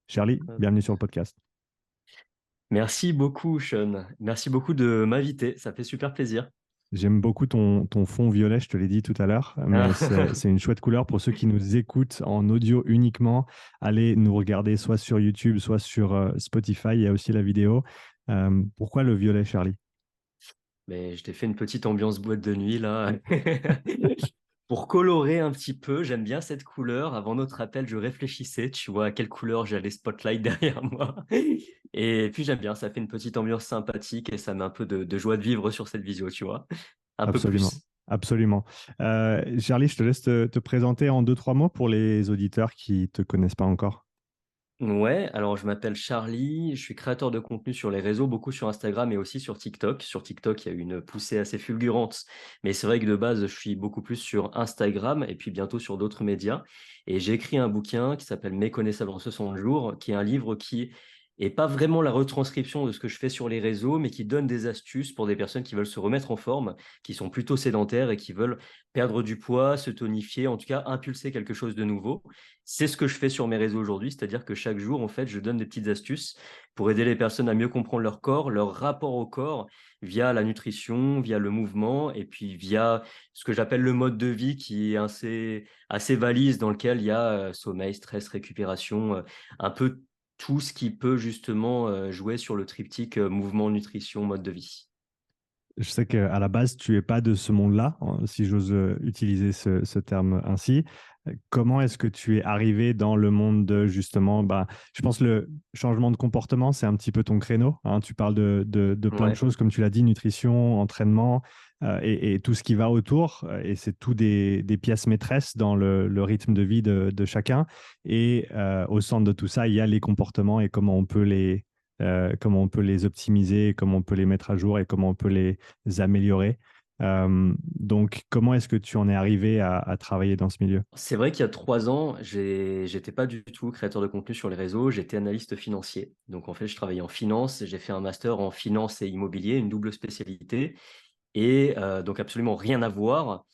Charlie, bienvenue sur le podcast. Merci beaucoup, Sean. Merci beaucoup de m'inviter. Ça fait super plaisir. J'aime beaucoup ton fond violet, je te l'ai dit tout à l'heure, mais c'est une chouette couleur. Pour ceux qui nous écoutent en audio uniquement, allez nous regarder soit sur YouTube, soit sur Spotify. Il y a aussi la vidéo. Pourquoi le violet, Charlie? Mais je t'ai fait une petite ambiance boîte de nuit là. Pour colorer un petit peu, j'aime bien cette couleur. Avant notre appel, je réfléchissais, tu vois, à quelle couleur j'allais spotlight derrière moi. Et puis j'aime bien, ça fait une petite ambiance sympathique et ça met un peu de joie de vivre sur cette visio, tu vois. Un peu Absolument. plus. Absolument. Charlie, je te laisse te présenter en deux, trois mots pour les auditeurs qui ne te connaissent pas encore. Ouais, alors je m'appelle Charlie, je suis créateur de contenu sur les réseaux, beaucoup sur Instagram et aussi sur TikTok. Sur TikTok, il y a eu une poussée assez fulgurante, mais c'est vrai que de base, je suis beaucoup plus sur Instagram et puis bientôt sur d'autres médias. Et j'ai écrit un bouquin qui s'appelle Méconnaissable en 60 jours, qui est un livre qui est pas vraiment la retranscription de ce que je fais sur les réseaux, mais qui donne des astuces pour des personnes qui veulent se remettre en forme, qui sont plutôt sédentaires et qui veulent perdre du poids, se tonifier, en tout cas impulser quelque chose de nouveau. C'est ce que je fais sur mes réseaux aujourd'hui, c'est-à-dire que chaque jour, en fait, je donne des petites astuces pour aider les personnes à mieux comprendre leur corps, leur rapport au corps, via la nutrition, via le mouvement, et puis via ce que j'appelle le mode de vie qui est assez valise, dans lequel il y a sommeil, stress, récupération, un peu tout ce qui peut justement jouer sur le triptyque mouvement, nutrition, mode de vie. Je sais qu'à la base, tu es pas de ce monde-là, si j'ose utiliser ce terme ainsi. Comment est-ce que tu es arrivé dans le monde de justement, bah, je pense le changement de comportement, c'est un petit peu ton créneau, hein. Tu parles de plein de Ouais. choses, comme tu l'as dit, nutrition, entraînement et tout ce qui va autour. Et c'est tout des pièces maîtresses dans le rythme de vie de chacun. Et au centre de tout ça, il y a les comportements et comment on peut les optimiser, comment on peut les mettre à jour et comment on peut les améliorer. Donc, comment est-ce que tu en es arrivé à travailler dans ce milieu? C'est vrai qu'il y a 3 ans, j'étais pas du tout créateur de contenu sur les réseaux, j'étais analyste financier. Donc en fait, je travaillais en finance, et j'ai fait un master en finance et immobilier, une double spécialité, et donc absolument rien à voir.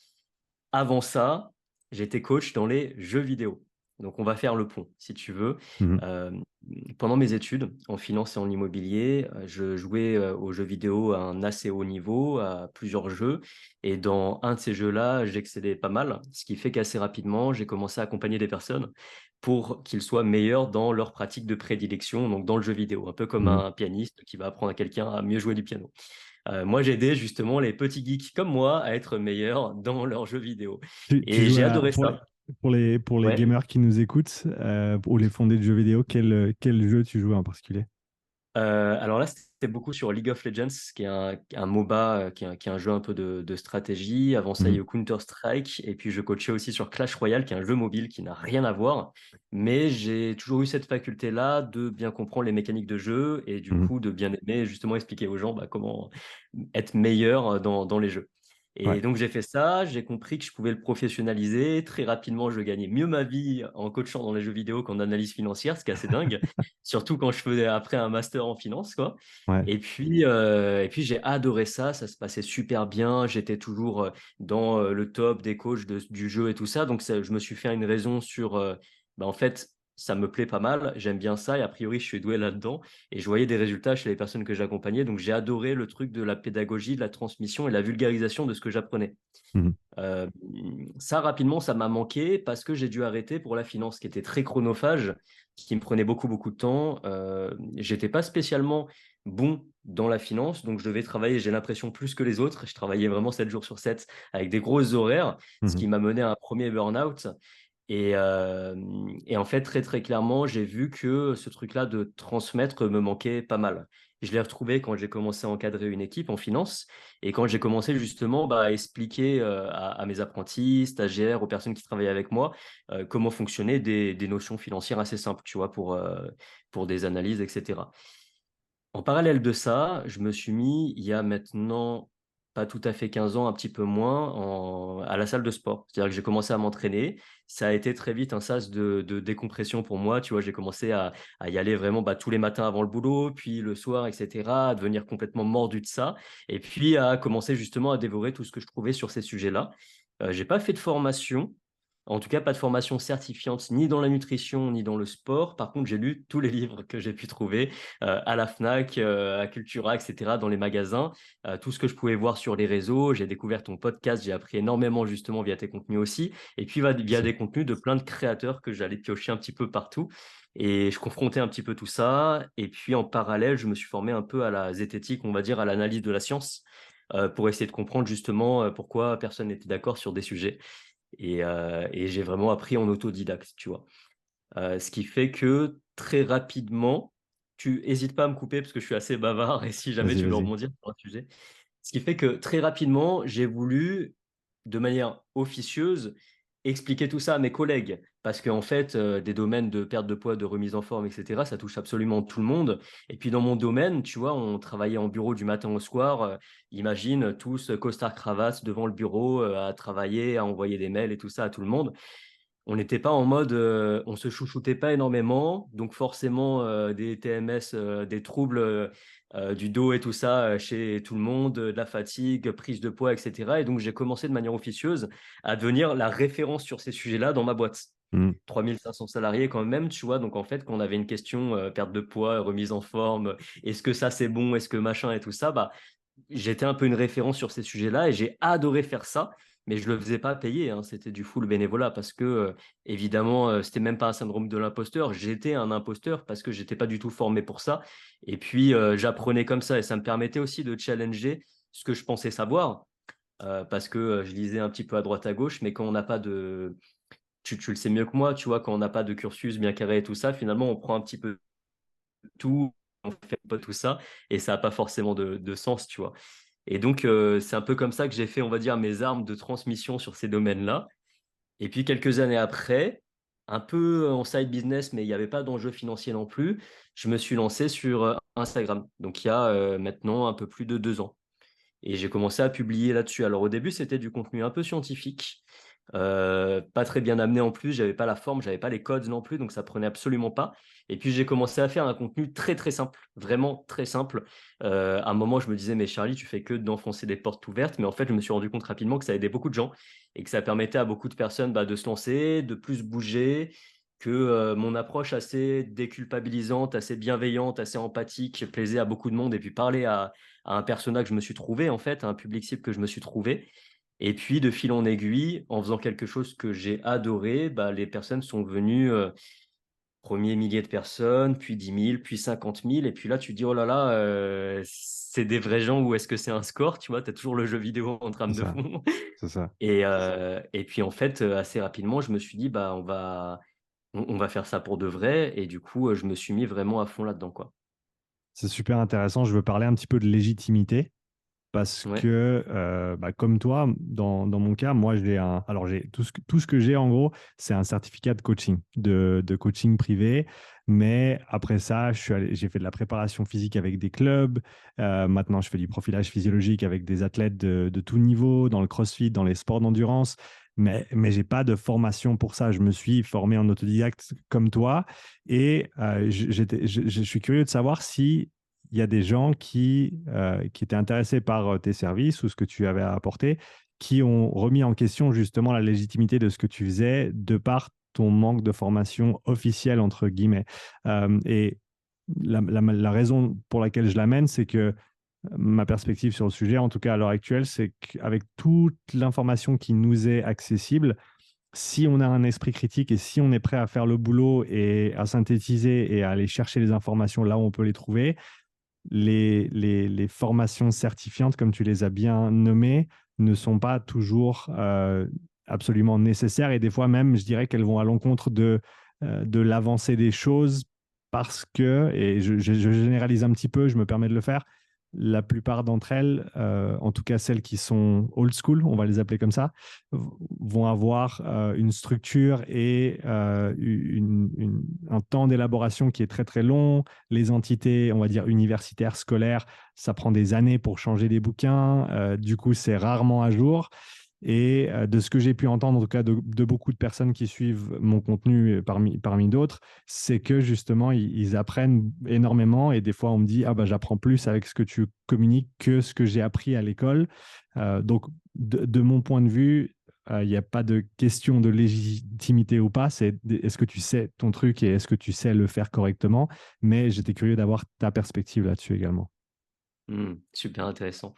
Avant ça, j'étais coach dans les jeux vidéo. Donc, on va faire le pont, si tu veux. Mhm, Euh, Pendant mes études en finance et en immobilier, je jouais aux jeux vidéo à un assez haut niveau, à plusieurs jeux. Et dans un de ces jeux-là, j'excellais pas mal, ce qui fait qu'assez rapidement, j'ai commencé à accompagner des personnes pour qu'ils soient meilleurs dans leur pratique de prédilection, donc dans le jeu vidéo, un peu comme mhm. un pianiste qui va apprendre à quelqu'un à mieux jouer du piano. Moi, j'ai aidé justement les petits geeks comme moi à être meilleurs dans leurs jeux vidéo. Tu Et joues j'ai adoré pour ça. pour les Ouais. gamers qui nous écoutent ou les fondés de jeux vidéo, quel jeu tu joues en particulier? Alors là, c'était beaucoup sur League of Legends, qui est un MOBA, qui est un jeu un peu de stratégie. Avant ça, il y a Mhm, eu Counter-Strike. Et puis, je coachais aussi sur Clash Royale, qui est un jeu mobile qui n'a rien à voir. Mais j'ai toujours eu cette faculté-là de bien comprendre les mécaniques de jeu et du mhm. coup de bien aimer justement expliquer aux gens comment être meilleur dans les jeux. Ouais. Et donc j'ai fait ça, j'ai compris que je pouvais le professionnaliser. Très rapidement, je gagnais mieux ma vie en coachant dans les jeux vidéo qu'en analyse financière, ce qui est assez dingue, surtout quand je faisais après un master en finance, quoi. Ouais. Et puis j'ai adoré ça, ça se passait super bien, j'étais toujours dans le top des coachs du jeu et tout ça, donc je me suis fait une raison sur, en fait, ça me plaît pas mal, j'aime bien ça et a priori je suis doué là-dedans et je voyais des résultats chez les personnes que j'accompagnais, donc j'ai adoré le truc de la pédagogie, de la transmission et la vulgarisation de ce que j'apprenais. Mhm, Euh, Ça, rapidement, ça m'a manqué parce que j'ai dû arrêter pour la finance, qui était très chronophage, qui me prenait beaucoup, beaucoup de temps. J'étais pas spécialement bon dans la finance, donc je devais travailler, j'ai l'impression, plus que les autres. Je travaillais vraiment 7 jours sur 7 avec des grosses horaires, ce mhm. qui m'a mené à un premier burn-out. Et en fait, très, très clairement, j'ai vu que ce truc-là de transmettre me manquait pas mal. Je l'ai retrouvé quand j'ai commencé à encadrer une équipe en finance et quand j'ai commencé justement à expliquer à mes apprentis, stagiaires, aux personnes qui travaillaient avec moi, comment fonctionnaient des notions financières assez simples, tu vois, pour des analyses, etc. En parallèle de ça, je me suis mis, il y a maintenant pas tout à fait 15 ans, un petit peu moins, à la salle de sport. C'est-à-dire que j'ai commencé à m'entraîner. Ça a été très vite un sas de décompression pour moi. Tu vois, j'ai commencé à y aller vraiment tous les matins avant le boulot, puis le soir, etc., à devenir complètement mordu de ça. Et puis à commencer justement à dévorer tout ce que je trouvais sur ces sujets-là. J'ai pas fait de formation. En tout cas, pas de formation certifiante ni dans la nutrition ni dans le sport. Par contre, j'ai lu tous les livres que j'ai pu trouver à la Fnac, à Cultura, etc., dans les magasins. Tout ce que je pouvais voir sur les réseaux. J'ai découvert ton podcast. J'ai appris énormément justement via tes contenus aussi. Et puis via Merci. des contenus de plein de créateurs que j'allais piocher un petit peu partout. Et je confrontais un petit peu tout ça. Et puis en parallèle, je me suis formé un peu à la zététique, on va dire à l'analyse de la science, pour essayer de comprendre justement pourquoi personne n'était d'accord sur des sujets. Et j'ai vraiment appris en autodidacte, tu vois. Ce qui fait que très rapidement, tu hésites pas à me couper parce que je suis assez bavard et si jamais Vas-y, tu veux vas-y. rebondir sur un sujet. Ce qui fait que très rapidement, j'ai voulu, de manière officieuse, expliquer tout ça à mes collègues. Parce qu'en fait, des domaines de perte de poids, de remise en forme, etc., ça touche absolument tout le monde. Et puis dans mon domaine, tu vois, on travaillait en bureau du matin au soir. Imagine tous costard cravate devant le bureau, à travailler, à envoyer des mails et tout ça à tout le monde. On n'était pas en mode, on se chouchoutait pas énormément, donc forcément des TMS, des troubles du dos et tout ça chez tout le monde, de la fatigue, prise de poids, etc. Et donc j'ai commencé de manière officieuse à devenir la référence sur ces sujets-là dans ma boîte. Mm. 3500 salariés quand même, tu vois. Donc en fait, quand on avait une question, perte de poids, remise en forme, est-ce que ça c'est bon, est-ce que machin et tout ça, bah j'étais un peu une référence sur ces sujets-là et j'ai adoré faire ça, mais je ne le faisais pas payer, hein, c'était du full bénévolat parce que, évidemment, c'était même pas un syndrome de l'imposteur, j'étais un imposteur parce que j'étais pas du tout formé pour ça. Et puis, j'apprenais comme ça et ça me permettait aussi de challenger ce que je pensais savoir parce que je lisais un petit peu à droite à gauche, mais quand on n'a pas de. Tu le sais mieux que moi, tu vois, quand on n'a pas de cursus bien carré et tout ça, finalement, on prend un petit peu tout, on fait pas tout ça et ça n'a pas forcément de sens, tu vois. Et donc, c'est un peu comme ça que j'ai fait, on va dire, mes armes de transmission sur ces domaines-là. Et puis, quelques années après, un peu en side business, mais il n'y avait pas d'enjeu financier non plus, je me suis lancé sur Instagram. Donc, il y a maintenant un peu plus de 2 ans. Et j'ai commencé à publier là-dessus. Alors, au début, c'était du contenu un peu scientifique. Pas très bien amené en plus, j'avais pas la forme, j'avais pas les codes non plus, donc ça prenait absolument pas. Et puis j'ai commencé à faire un contenu très très simple, vraiment très simple. À un moment, je me disais, mais Charlie, tu fais que d'enfoncer des portes ouvertes, mais en fait, je me suis rendu compte rapidement que ça aidait beaucoup de gens et que ça permettait à beaucoup de personnes de se lancer, de plus bouger, que mon approche assez déculpabilisante, assez bienveillante, assez empathique plaisait à beaucoup de monde et puis parler à un persona que je me suis trouvé en fait, à un public cible que je me suis trouvé. Et puis, de fil en aiguille, en faisant quelque chose que j'ai adoré, les personnes sont venues, premier millier de personnes, puis 10 000, puis 50 000. Et puis là, tu te dis, oh là là, c'est des vrais gens ou est-ce que c'est un score? Tu vois, tu as toujours le jeu vidéo en trame C'est de ça, fond. c'est ça. Et puis, en fait, assez rapidement, je me suis dit, on va faire ça pour de vrai. Et du coup, je me suis mis vraiment à fond là-dedans, quoi. C'est super intéressant. Je veux parler un petit peu de légitimité. Parce Ouais. que, comme toi, dans mon cas, moi, j'ai tout ce que j'ai en gros, c'est un certificat de coaching, de coaching privé. Mais après ça, j'ai fait de la préparation physique avec des clubs. Maintenant, je fais du profilage physiologique avec des athlètes de tout niveau, dans le CrossFit, dans les sports d'endurance. Mais j'ai pas de formation pour ça. Je me suis formé en autodidacte comme toi. Et je suis curieux de savoir si il y a des gens qui étaient intéressés par tes services ou ce que tu avais à apporter, qui ont remis en question justement la légitimité de ce que tu faisais de par ton manque de formation officielle, entre guillemets. Et la raison pour laquelle je l'amène, c'est que ma perspective sur le sujet, en tout cas à l'heure actuelle, c'est qu'avec toute l'information qui nous est accessible, si on a un esprit critique et si on est prêt à faire le boulot et à synthétiser et à aller chercher les informations là où on peut les trouver, les formations certifiantes, comme tu les as bien nommées, ne sont pas toujours absolument nécessaires et des fois même, je dirais qu'elles vont à l'encontre de l'avancée des choses parce que, et je généralise un petit peu, je me permets de le faire, la plupart d'entre elles, en tout cas celles qui sont old school, on va les appeler comme ça, vont avoir une structure et un temps d'élaboration qui est très très long. Les entités, on va dire universitaires, scolaires, ça prend des années pour changer des bouquins. Du coup, c'est rarement à jour. Et de ce que j'ai pu entendre, en tout cas de beaucoup de personnes qui suivent mon contenu parmi d'autres, c'est que justement, ils apprennent énormément et des fois, on me dit, ah bah, j'apprends plus avec ce que tu communiques que ce que j'ai appris à l'école. Donc, de mon point de vue, Il n'y a pas de question de légitimité ou pas. C'est est-ce que tu sais ton truc et est-ce que tu sais le faire correctement? Mais j'étais curieux d'avoir ta perspective là-dessus également. Super intéressant.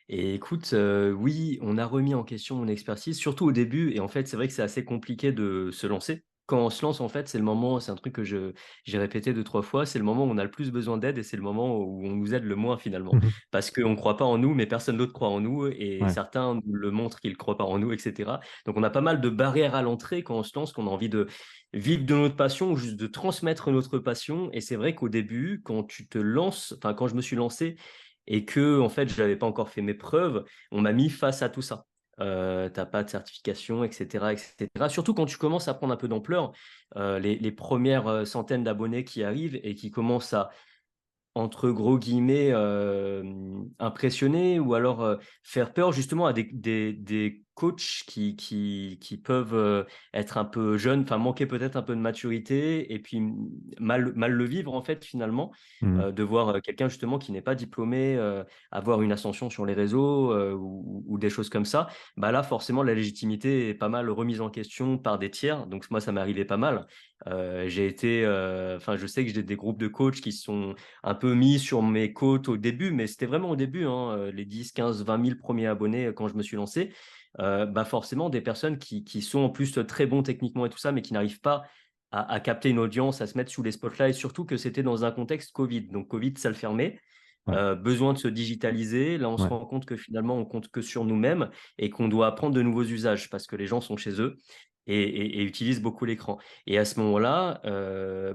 Et écoute, oui, on a remis en question mon expertise, surtout au début. Et en fait, c'est vrai que c'est assez compliqué de se lancer. Quand on se lance, en fait, c'est le moment, c'est un truc que j'ai répété deux, trois fois, c'est le moment où on a le plus besoin d'aide et c'est le moment où on nous aide le moins finalement. Mhm. Parce qu'on ne croit pas en nous, mais personne d'autre croit en nous et Ouais. certains nous le montrent qu'ils ne croient pas en nous, etc. Donc on a pas mal de barrières à l'entrée quand on se lance, qu'on a envie de vivre de notre passion ou juste de transmettre notre passion. Et c'est vrai qu'au début, quand tu te lances, enfin quand je me suis lancé, et que en fait je n'avais pas encore fait mes preuves, on m'a mis face à tout ça. T'as pas de certification, etc., etc. Surtout quand tu commences à prendre un peu d'ampleur, les premières centaines d'abonnés qui arrivent et qui commencent à entre gros guillemets, impressionner ou alors faire peur justement à des coachs qui peuvent être un peu jeunes, enfin manquer peut-être un peu de maturité et puis mal le vivre en fait finalement, Mhm. de voir quelqu'un justement qui n'est pas diplômé avoir une ascension sur les réseaux ou des choses comme ça. Bah là forcément la légitimité est pas mal remise en question par des tiers, donc moi ça m'est arrivé pas mal. J'ai été, enfin je sais que j'ai des groupes de coachs qui sont un peu mis sur mes côtes au début, mais c'était vraiment au début, hein, les 10, 15, 20 000 premiers abonnés quand je me suis lancé. Bah forcément, des personnes qui sont en plus très bons techniquement et tout ça, mais qui n'arrivent pas à capter une audience, à se mettre sous les spotlights, surtout que c'était dans un contexte Covid. Donc Covid, ça le fermait. Ouais. Besoin de se digitaliser. Là, on se Ouais. rend compte que finalement, on compte que sur nous-mêmes et qu'on doit apprendre de nouveaux usages parce que les gens sont chez eux et utilisent beaucoup l'écran. Et à ce moment-là,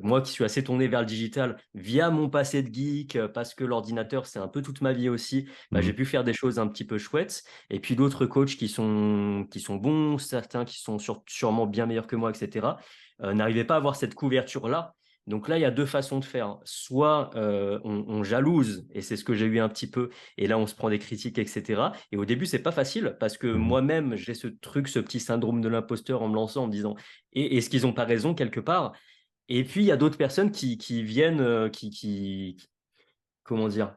moi qui suis assez tourné vers le digital via mon passé de geek, parce que l'ordinateur, c'est un peu toute ma vie aussi, bah, j'ai Mhm. pu faire des choses un petit peu chouettes. Et puis d'autres coachs qui sont bons, certains qui sont sûrement bien meilleurs que moi, etc., n'arrivaient pas à avoir cette couverture-là. Donc là, il y a deux façons de faire. Soit on jalouse, et c'est ce que j'ai eu un petit peu, et là on se prend des critiques, etc. Et au début, c'est pas facile parce que Mhm. moi-même, j'ai ce truc, ce petit syndrome de l'imposteur en me lançant, en me disant, et est-ce qu'ils n'ont pas raison quelque part? Et puis, il y a d'autres personnes qui viennent, comment dire,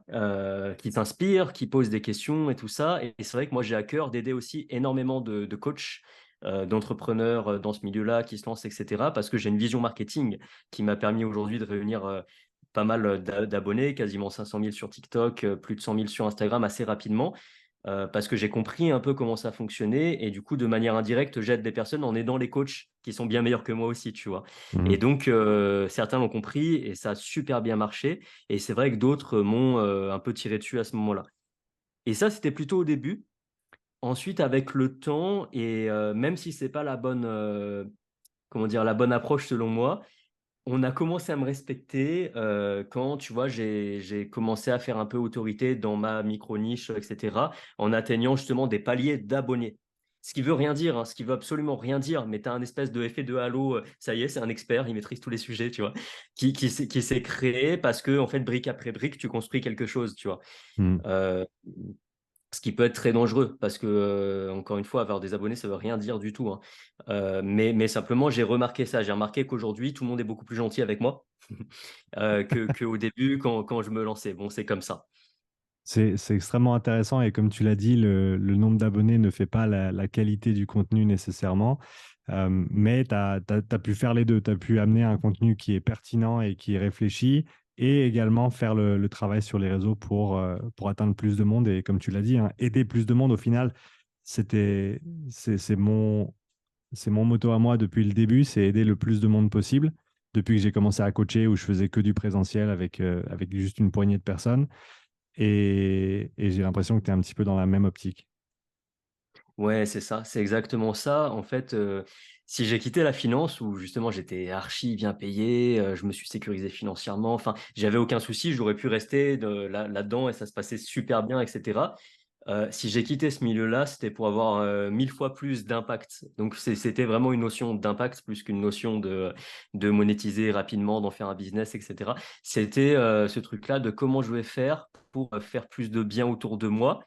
qui t'inspirent, qui posent des questions et tout ça. Et c'est vrai que moi, j'ai à cœur d'aider aussi énormément de coachs, d'entrepreneurs dans ce milieu-là qui se lancent, etc. Parce que j'ai une vision marketing qui m'a permis aujourd'hui de réunir pas mal d'abonnés, quasiment 500 000 sur TikTok, plus de 100 000 sur Instagram assez rapidement parce que j'ai compris un peu comment ça fonctionnait et du coup, de manière indirecte, j'aide des personnes en aidant les coachs qui sont bien meilleurs que moi aussi, tu vois. Et Mhm. donc, certains l'ont compris et ça a super bien marché. Et c'est vrai que d'autres m'ont un peu tiré dessus à ce moment-là. Et ça, c'était plutôt au début. Ensuite, avec le temps, et même si c'est pas la bonne, comment dire, la bonne approche selon moi, on a commencé à me respecter quand, tu vois, j'ai commencé à faire un peu autorité dans ma micro-niche, etc., en atteignant justement des paliers d'abonnés. Ce qui veut rien dire, hein, ce qui veut absolument rien dire, mais tu as un espèce de effet de halo, ça y est, c'est un expert, il maîtrise tous les sujets, tu vois, qui s'est créé parce que, en fait, brique après brique, tu construis quelque chose, tu vois. Mhm. Euh, Ce qui peut être très dangereux parce que, encore une fois, avoir des abonnés, ça veut rien dire du tout, hein. Mais simplement, j'ai remarqué ça. J'ai remarqué qu'aujourd'hui, tout le monde est beaucoup plus gentil avec moi qu'au début quand je me lançais. Bon, c'est comme ça. C'est extrêmement intéressant et comme tu l'as dit, le nombre d'abonnés ne fait pas la qualité du contenu nécessairement. Mais tu as pu faire les deux. Tu as pu amener un contenu qui est pertinent et qui est réfléchi et également faire le travail sur les réseaux pour atteindre plus de monde. Et comme tu l'as dit, hein, aider plus de monde, au final, c'était, c'est mon motto à moi depuis le début, c'est aider le plus de monde possible. Depuis que j'ai commencé à coacher où je faisais que du présentiel avec juste une poignée de personnes. Et j'ai l'impression que tu es un petit peu dans la même optique. Ouais, c'est ça, c'est exactement ça. En fait, si j'ai quitté la finance où justement j'étais archi bien payé, je me suis sécurisé financièrement, enfin, j'avais aucun souci, j'aurais pu rester là-dedans et ça se passait super bien, etc. Si j'ai quitté ce milieu-là, c'était pour avoir 1000 fois plus d'impact. Donc, c'était vraiment une notion d'impact plus qu'une notion de monétiser rapidement, d'en faire un business, etc. C'était ce truc-là de comment je vais faire pour faire plus de bien autour de moi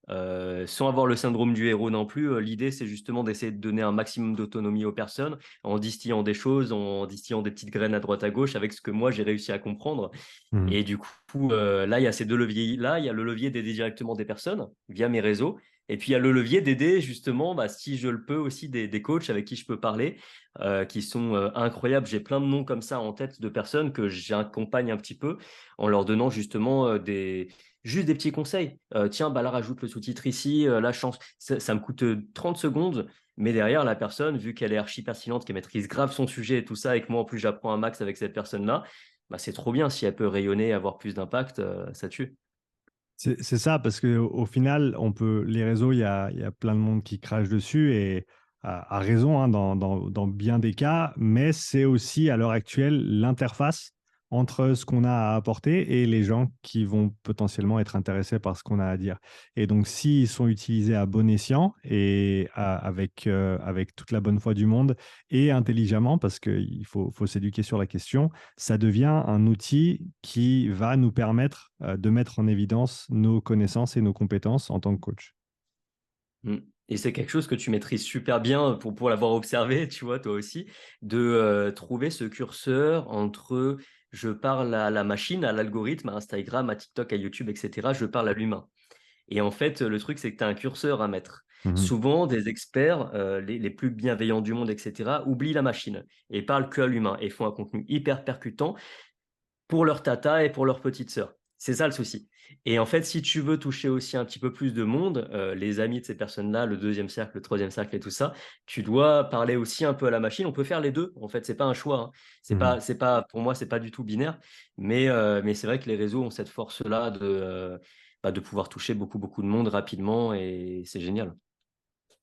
sans avoir le syndrome du héros non plus. L'idée, c'est justement d'essayer de donner un maximum d'autonomie aux personnes en distillant des choses, en distillant des petites graines à droite à gauche avec ce que moi j'ai réussi à comprendre. Mhm. Et du coup, là, il y a ces deux leviers. Là, il y a le levier d'aider directement des personnes via mes réseaux. Et puis, il y a le levier d'aider justement, si je le peux aussi, des coachs avec qui je peux parler, qui sont incroyables. J'ai plein de noms comme ça en tête de personnes que j'accompagne un petit peu en leur donnant justement juste des petits conseils. Tiens, là, rajoute le sous-titre ici, la chance. Ça me coûte 30 secondes, mais derrière, la personne, vu qu'elle est archi pertinente, qu'elle maîtrise grave son sujet et tout ça, et que moi, en plus, j'apprends un max avec cette personne-là, c'est trop bien. Si elle peut rayonner, avoir plus d'impact, ça tue. C'est ça, parce qu'au final, les réseaux, il y a plein de monde qui crache dessus et a raison hein, dans bien des cas, mais c'est aussi à l'heure actuelle l'interface entre ce qu'on a à apporter et les gens qui vont potentiellement être intéressés par ce qu'on a à dire. Et donc, s'ils sont utilisés à bon escient et avec toute la bonne foi du monde et intelligemment, parce qu'il faut s'éduquer sur la question, ça devient un outil qui va nous permettre de mettre en évidence nos connaissances et nos compétences en tant que coach. Mm. Et c'est quelque chose que tu maîtrises super bien pour l'avoir observé, tu vois, toi aussi, de trouver ce curseur entre je parle à la machine, à l'algorithme, à Instagram, à TikTok, à YouTube, etc. Je parle à l'humain. Et en fait, le truc, c'est que tu as un curseur à mettre. Mhm. Souvent, des experts, les plus bienveillants du monde, etc., oublient la machine et parlent que à l'humain et font un contenu hyper percutant pour leur tata et pour leur petite sœur. C'est ça le souci. Et en fait, si tu veux toucher aussi un petit peu plus de monde, les amis de ces personnes-là, le deuxième cercle, le troisième cercle et tout ça, tu dois parler aussi un peu à la machine. On peut faire les deux. En fait, c'est pas un choix. Hein. Mhm. C'est pas, pour moi, c'est pas du tout binaire. Mais c'est vrai que les réseaux ont cette force-là de pouvoir toucher beaucoup, beaucoup de monde rapidement et c'est génial.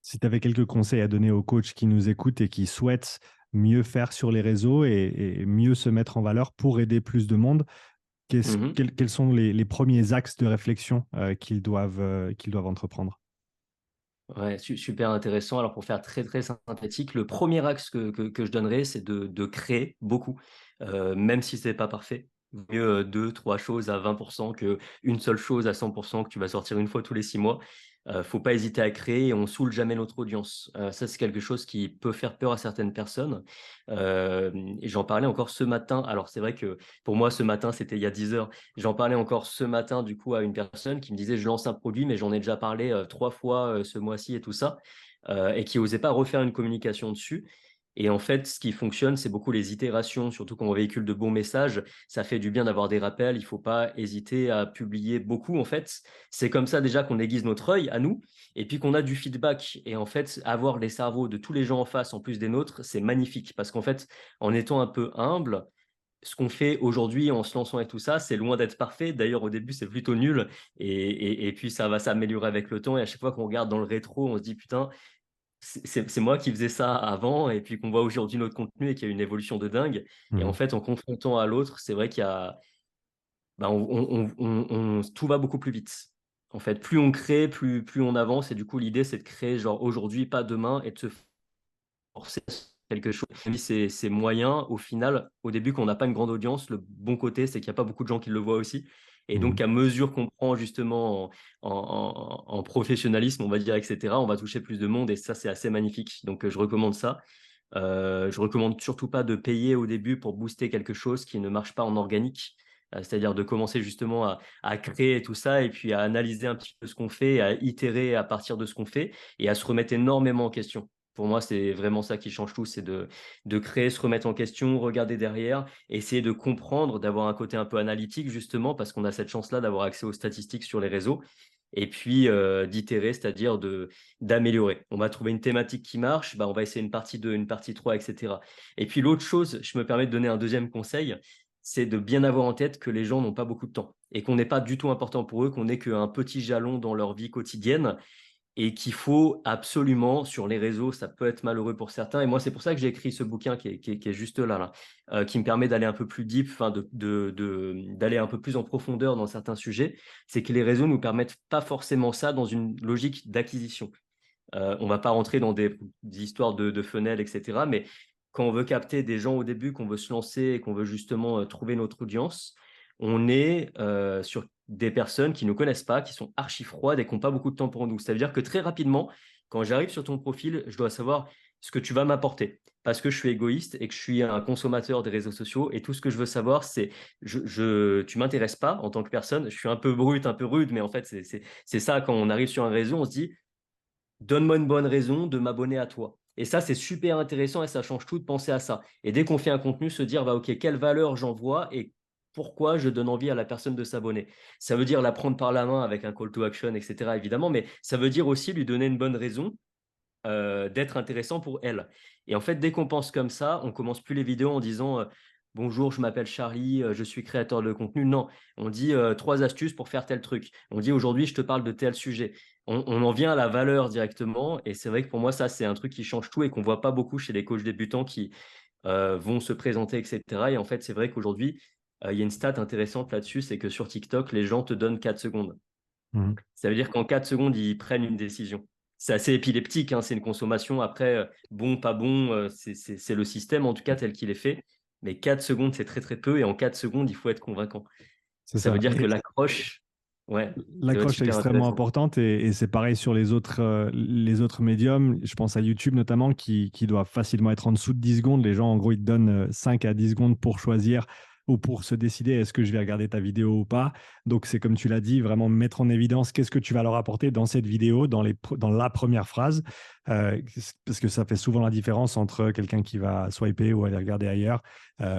Si tu avais quelques conseils à donner aux coachs qui nous écoutent et qui souhaitent mieux faire sur les réseaux et mieux se mettre en valeur pour aider plus de monde, Mhm. quels sont les premiers axes de réflexion qu'ils doivent entreprendre? Ouais, super intéressant. Alors, pour faire très, très synthétique, le premier axe que je donnerais, c'est de créer beaucoup, même si ce n'est pas parfait. Vaut mieux deux, trois choses à 20% qu'une seule chose à 100% que tu vas sortir une fois tous les 6 mois. Faut pas hésiter à créer et on saoule jamais notre audience. Ça, c'est quelque chose qui peut faire peur à certaines personnes. Et j'en parlais encore ce matin. Alors, c'est vrai que pour moi, ce matin, c'était il y a 10 heures. J'en parlais encore ce matin, du coup, à une personne qui me disait, je lance un produit, mais j'en ai déjà parlé 3 fois ce mois-ci et tout ça, et qui n'osait pas refaire une communication dessus. Et en fait, ce qui fonctionne, c'est beaucoup les itérations, surtout quand on véhicule de bons messages. Ça fait du bien d'avoir des rappels. Il ne faut pas hésiter à publier beaucoup, en fait. C'est comme ça déjà qu'on aiguise notre œil à nous, et puis qu'on a du feedback. Et en fait, avoir les cerveaux de tous les gens en face, en plus des nôtres, c'est magnifique. Parce qu'en fait, en étant un peu humble, ce qu'on fait aujourd'hui en se lançant et tout ça, c'est loin d'être parfait. D'ailleurs, au début, c'est plutôt nul. Et puis, ça va s'améliorer avec le temps. Et à chaque fois qu'on regarde dans le rétro, on se dit, putain, c'est moi qui faisais ça avant. Et puis qu'on voit aujourd'hui notre contenu et qu'il y a une évolution de dingue. Et en Mhm. fait, en confrontant à l'autre, c'est vrai qu'il y a, tout va beaucoup plus vite. En fait, plus on crée, plus on avance. Et du coup, l'idée, c'est de créer genre aujourd'hui, pas demain, et de se forcer à quelque chose. Même si c'est moyen, au final, au début, quand on n'a pas une grande audience, le bon côté, c'est qu'il n'y a pas beaucoup de gens qui le voient aussi. Et donc, Mhm. à mesure qu'on prend justement en professionnalisme, on va dire, etc., on va toucher plus de monde et ça, c'est assez magnifique. Donc, je recommande ça. Je recommande surtout pas de payer au début pour booster quelque chose qui ne marche pas en organique. C'est-à-dire de commencer justement à créer tout ça et puis à analyser un petit peu ce qu'on fait, à itérer à partir de ce qu'on fait et à se remettre énormément en question. Pour moi, c'est vraiment ça qui change tout, c'est de créer, se remettre en question, regarder derrière, essayer de comprendre, d'avoir un côté un peu analytique justement, parce qu'on a cette chance-là d'avoir accès aux statistiques sur les réseaux, et puis d'itérer, c'est-à-dire d'améliorer. On va trouver une thématique qui marche, on va essayer une partie 2, une partie 3, etc. Et puis l'autre chose, je me permets de donner un deuxième conseil, c'est de bien avoir en tête que les gens n'ont pas beaucoup de temps et qu'on n'est pas du tout important pour eux, qu'on n'est qu'un petit jalon dans leur vie quotidienne et qu'il faut absolument, sur les réseaux, ça peut être malheureux pour certains. Et moi, c'est pour ça que j'ai écrit ce bouquin qui est juste là, qui me permet d'aller un peu plus deep, enfin d'aller un peu plus en profondeur dans certains sujets. C'est que les réseaux nous permettent pas forcément ça dans une logique d'acquisition. On va pas rentrer dans des histoires de funnel, etc. Mais quand on veut capter des gens au début, qu'on veut se lancer et qu'on veut justement trouver notre audience, on est sur des personnes qui ne nous connaissent pas, qui sont archi froides et qui n'ont pas beaucoup de temps pour nous. Ça veut dire que très rapidement, quand j'arrive sur ton profil, je dois savoir ce que tu vas m'apporter. Parce que je suis égoïste et que je suis un consommateur des réseaux sociaux. Et tout ce que je veux savoir, c'est tu m'intéresses pas en tant que personne. Je suis un peu brut, un peu rude, mais en fait, c'est ça. Quand on arrive sur un réseau, on se dit, donne-moi une bonne raison de m'abonner à toi. Et ça, c'est super intéressant et ça change tout de penser à ça. Et dès qu'on fait un contenu, se dire, bah, OK, quelle valeur j'envoie et pourquoi je donne envie à la personne de s'abonner. Ça veut dire la prendre par la main avec un call to action, etc., évidemment, mais ça veut dire aussi lui donner une bonne raison d'être intéressant pour elle. Et en fait, dès qu'on pense comme ça, on commence plus les vidéos en disant bonjour, je m'appelle Charlie, je suis créateur de contenu. Non, on dit trois astuces pour faire tel truc. On dit aujourd'hui, je te parle de tel sujet. On en vient à la valeur directement. Et c'est vrai que pour moi, ça, c'est un truc qui change tout et qu'on voit pas beaucoup chez les coachs débutants qui vont se présenter, etc. Et en fait, c'est vrai qu'aujourd'hui, il y a une stat intéressante là-dessus, c'est que sur TikTok, les gens te donnent 4 secondes. Mhm. Ça veut dire qu'en 4 secondes, ils prennent une décision. C'est assez épileptique, hein, c'est une consommation. Après, bon, pas bon, c'est le système, en tout cas, tel qu'il est fait. Mais 4 secondes, c'est très, très peu. Et en 4 secondes, il faut être convaincant. C'est Ça veut ça. dire que Et l'accroche, ouais, ça va être l'accroche est super extrêmement intéressant. importante et c'est pareil sur les autres médiums. Je pense à YouTube notamment qui doit facilement être en dessous de 10 secondes. Les gens, en gros, ils te donnent 5 à 10 secondes pour choisir ou pour se décider est-ce que je vais regarder ta vidéo ou pas. Donc, c'est comme tu l'as dit, vraiment mettre en évidence qu'est-ce que tu vas leur apporter dans cette vidéo, dans la première phrase, euh, parce que ça fait souvent la différence entre quelqu'un qui va swiper ou aller regarder ailleurs,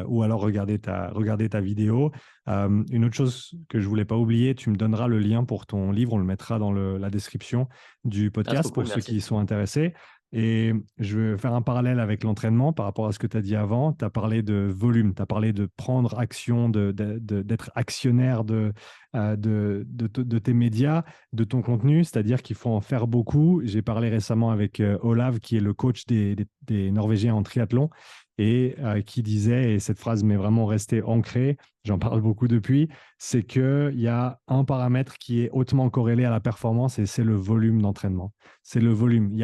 ou alors regarder ta vidéo. Une autre chose que je voulais pas oublier, tu me donneras le lien pour ton livre, on le mettra dans la description du Ah, trop podcast pour cool, ceux merci. qui sont intéressés. Et je vais faire un parallèle avec l'entraînement par rapport à ce que tu as dit avant. Tu as parlé de volume, tu as parlé de prendre action, d'être actionnaire de tes médias, de ton contenu, c'est-à-dire qu'il faut en faire beaucoup. J'ai parlé récemment avec Olav, qui est le coach des Norvégiens en triathlon, et qui disait, et cette phrase m'est vraiment restée ancrée, j'en parle beaucoup depuis, c'est qu'il y a un paramètre qui est hautement corrélé à la performance et c'est le volume d'entraînement. C'est le volume.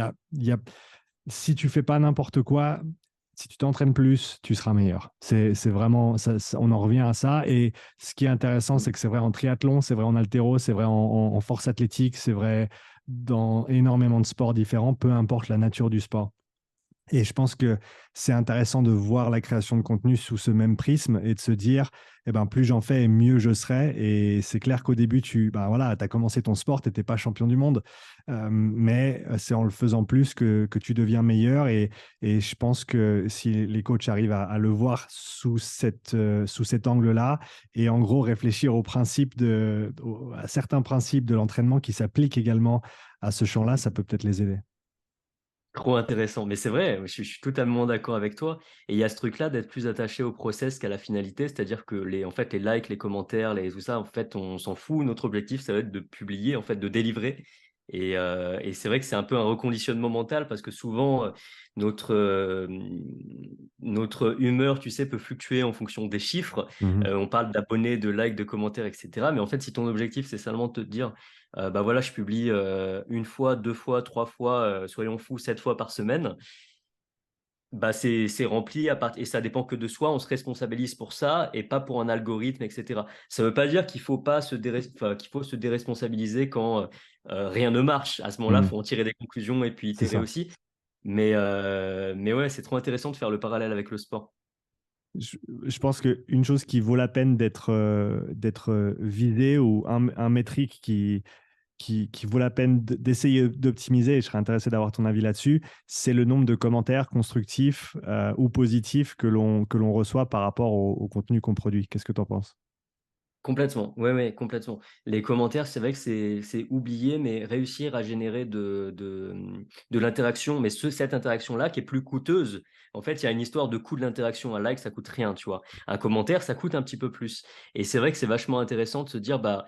Si tu fais pas n'importe quoi, si tu t'entraînes plus, tu seras meilleur. C'est vraiment, on en revient à ça. Et ce qui est intéressant, c'est que c'est vrai en triathlon, c'est vrai en haltéro, c'est vrai en force athlétique, c'est vrai dans énormément de sports différents, peu importe la nature du sport. Et je pense que c'est intéressant de voir la création de contenu sous ce même prisme et de se dire, eh ben, plus j'en fais, mieux je serai. Et c'est clair qu'au début, ben voilà, tu as commencé ton sport, tu n'étais pas champion du monde, mais c'est en le faisant plus que tu deviens meilleur. Et je pense que si les coachs arrivent à le voir sous cet angle-là, et en gros réfléchir à certains principes de l'entraînement qui s'appliquent également à ce champ-là, ça peut peut-être les aider. Trop intéressant. Mais c'est vrai, je suis totalement d'accord avec toi. Et il y a ce truc-là d'être plus attaché au process qu'à la finalité. C'est-à-dire que en fait, les likes, les commentaires, tout ça, en fait, on s'en fout. Notre objectif, ça va être de publier, en fait, de délivrer. Et c'est vrai que c'est un peu un reconditionnement mental parce que souvent, notre humeur, tu sais, peut fluctuer en fonction des chiffres. Mhm. On parle d'abonnés, de likes, de commentaires, etc. Mais en fait, si ton objectif, c'est seulement de te dire bah voilà, je publie une fois, deux fois, trois fois, soyons fous, 7 fois par semaine. Bah c'est rempli et ça dépend que de soi. On se responsabilise pour ça et pas pour un algorithme, etc. Ça ne veut pas dire qu'il faut pas qu'il faut se déresponsabiliser quand rien ne marche. À ce moment-là, il Mhm. faut en tirer des conclusions et puis C'est itérer ça. aussi. Mais ouais, c'est trop intéressant de faire le parallèle avec le sport. Je, je pense qu'une chose qui vaut la peine d'être visée ou un métrique qui vaut la peine d'essayer d'optimiser, et je serais intéressé d'avoir ton avis là-dessus, c'est le nombre de commentaires constructifs ou positifs que l'on reçoit par rapport au contenu qu'on produit. Qu'est-ce que tu en penses? Complètement, ouais, ouais, complètement. Les commentaires, c'est vrai que c'est oublié, mais réussir à générer de l'interaction, mais cette interaction-là qui est plus coûteuse. En fait, il y a une histoire de coût de l'interaction. Un like, ça coûte rien, tu vois. Un commentaire, ça coûte un petit peu plus. Et c'est vrai que c'est vachement intéressant de se dire, bah,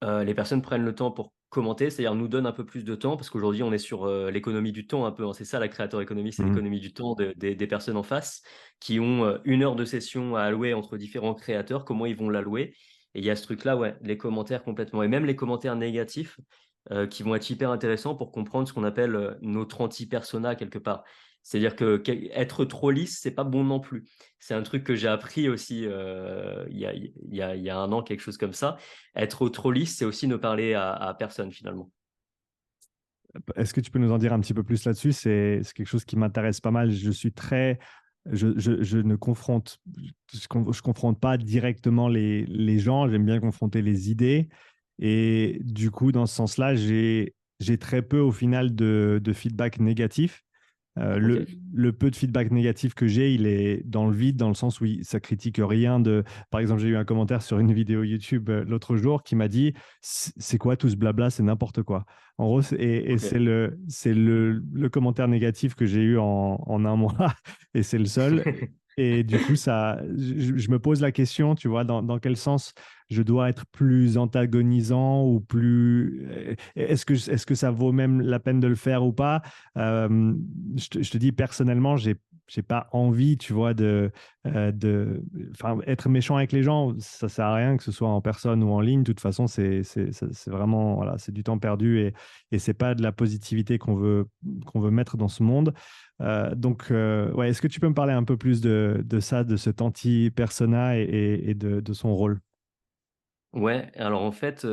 les personnes prennent le temps pour commenter, c'est-à-dire nous donnent un peu plus de temps, parce qu'aujourd'hui, on est sur l'économie du temps un peu, hein. C'est ça la créateur économie, c'est Mhm. l'économie du temps des personnes en face qui ont 1 heure de session à allouer entre différents créateurs, comment ils vont l'allouer. Et il y a ce truc-là, ouais, les commentaires complètement, et même les commentaires négatifs qui vont être hyper intéressants pour comprendre ce qu'on appelle notre anti-persona quelque part. C'est-à-dire que être trop lisse, c'est pas bon non plus. C'est un truc que j'ai appris aussi il y a un an, quelque chose comme ça. Être trop lisse, c'est aussi ne parler à personne finalement. Est-ce que tu peux nous en dire un petit peu plus là-dessus? C'est quelque chose qui m'intéresse pas mal. Je ne confronte, je confronte pas directement les gens. J'aime bien confronter les idées. Et du coup, dans ce sens-là, j'ai j'ai très peu au final de feedback négatif. Euh, Ok, le, le peu de feedback négatif que j'ai, il est dans le vide, dans le sens où ça critique rien de. Par exemple, j'ai eu un commentaire sur une vidéo YouTube l'autre jour qui m'a dit c'est quoi tout ce blabla, c'est n'importe quoi. En gros, et ok. c'est le commentaire négatif que j'ai eu en un mois, et c'est le seul. Et du coup, je me pose la question, tu vois, dans quel sens je dois être plus antagonisant ou plus. Est-ce que ça vaut même la peine de le faire ou pas? Euh, je te dis personnellement, j'ai pas envie, tu vois, enfin, être méchant avec les gens, ça sert à rien, que ce soit en personne ou en ligne. De toute façon, c'est vraiment, voilà, c'est du temps perdu, et c'est pas de la positivité qu'on veut mettre dans ce monde. Donc, ouais, est-ce que tu peux me parler un peu plus de ça, de cet anti-persona et de son rôle? Ouais, alors en fait,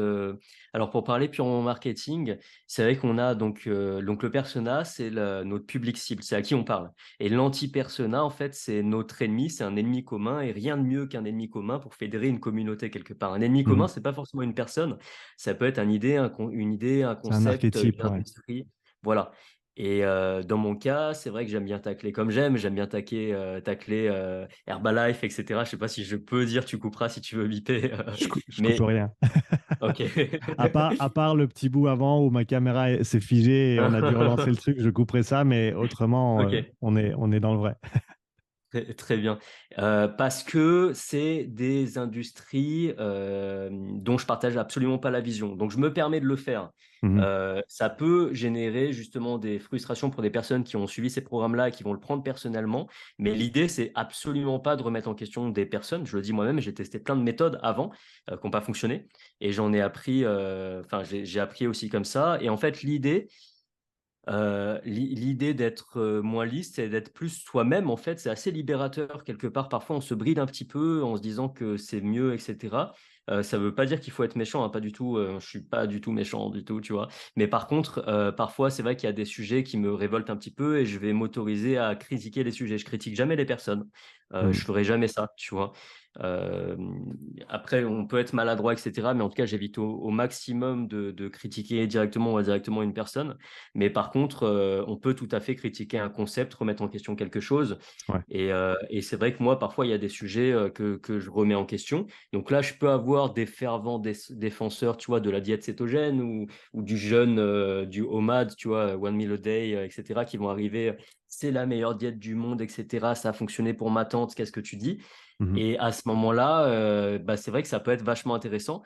alors pour parler purement marketing, c'est vrai qu'on a donc le persona, c'est notre public cible, c'est à qui on parle. Et l'anti-persona, en fait, c'est notre ennemi, c'est un ennemi commun, et rien de mieux qu'un ennemi commun pour fédérer une communauté quelque part. Un ennemi commun, Mhm. c'est pas forcément une personne, ça peut être une idée, un C'est un concept, archétype, une ouais. industrie, voilà. Et dans mon cas, c'est vrai que j'aime bien tacler comme j'aime bien tacler Herbalife, etc. Je sais pas si je peux dire, tu couperas si tu veux biper. Je coupe Mais rien. ok. À part le petit bout avant où ma caméra s'est figée et on a dû relancer le truc, je couperai ça, mais autrement, Ok, on est dans le vrai. très bien. Parce que c'est des industries dont je partage absolument pas la vision. Donc je me permets de le faire. Mhm. Ça peut générer justement des frustrations pour des personnes qui ont suivi ces programmes-là et qui vont le prendre personnellement. Mais l'idée, c'est absolument pas de remettre en question des personnes. Je le dis moi-même, j'ai testé plein de méthodes avant qui n'ont pas fonctionné. Et j'en ai appris, enfin, j'ai appris aussi comme ça. Et en fait, l'idée d'être moins lisse et d'être plus soi-même, en fait, c'est assez libérateur quelque part. Parfois, on se bride un petit peu en se disant que c'est mieux, etc. Ça veut pas dire qu'il faut être méchant, hein, pas du tout. Je suis pas du tout méchant du tout, tu vois. Mais par contre, parfois, c'est vrai qu'il y a des sujets qui me révoltent un petit peu et je vais m'autoriser à critiquer les sujets. Je critique jamais les personnes. Je Mhm. ferai jamais ça, tu vois. Euh, Après, on peut être maladroit, etc. Mais en tout cas, j'évite au maximum de critiquer directement ou indirectement une personne. Mais par contre, on peut tout à fait critiquer un concept, remettre en question quelque chose. Ouais. Et c'est vrai que moi, parfois, il y a des sujets que je remets en question. Donc là, je peux avoir des fervents défenseurs, tu vois, de la diète cétogène ou du jeûne, du OMAD, tu vois, One Meal a Day, etc., qui vont arriver. C'est la meilleure diète du monde, etc. Ça a fonctionné pour ma tante. Qu'est-ce que tu dis? Mhm. Et à ce moment-là, bah, c'est vrai que ça peut être vachement intéressant.